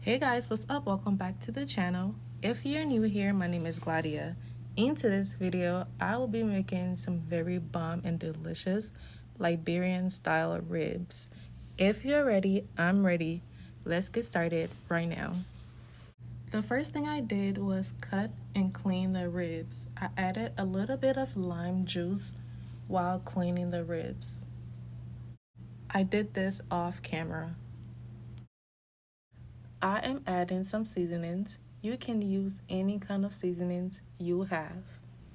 Hey guys, what's up? Welcome back to the channel. If you're new here, my name is Gladia. In today's video, I will be making some very bomb and delicious Liberian style ribs. If you're ready, I'm ready. Let's get started right now. The first thing I did was cut and clean the ribs. I added a little bit of lime juice while cleaning the ribs. I did this off camera. I am adding some seasonings. You can use any kind of seasonings you have.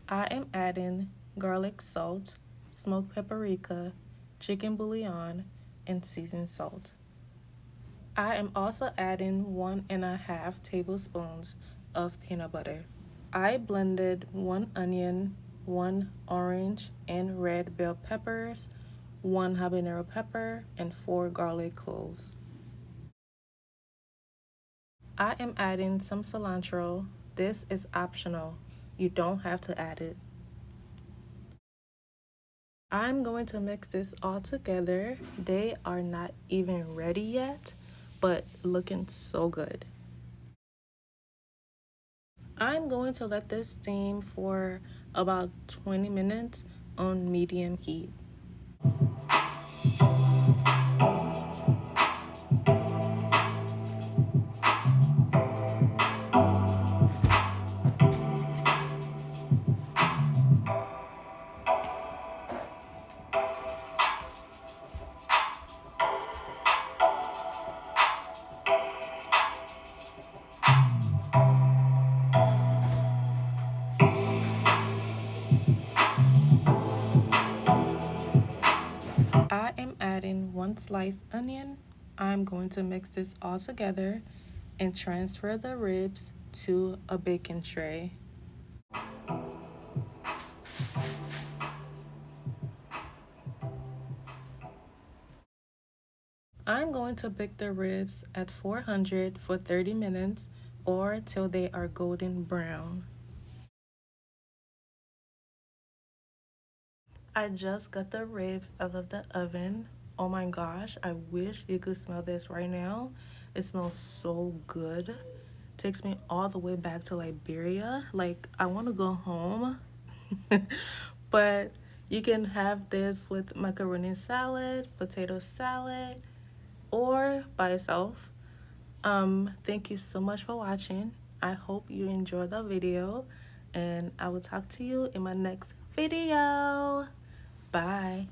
I am adding garlic salt, smoked paprika, chicken bouillon, and seasoned salt. I am also adding 1.5 tablespoons of peanut butter. I blended 1 onion, 1 orange and red bell peppers, 1 habanero pepper, and 4 garlic cloves. I am adding some cilantro. This is optional. You don't have to add it. I'm going to mix this all together. They are not even ready yet, but looking so good. I'm going to let this steam for about 20 minutes on medium heat. I am adding 1 sliced onion. I'm going to mix this all together and transfer the ribs to a baking tray. I'm going to bake the ribs at 400 for 30 minutes or till they are golden brown. I just got the ribs out of the oven. Oh my gosh, I wish you could smell this right now. It smells so good. Takes me all the way back to Liberia. Like, I want to go home. But you can have this with macaroni salad, potato salad, or by itself. Thank you so much for watching. I hope you enjoyed the video, and I will talk to you in my next video. Bye.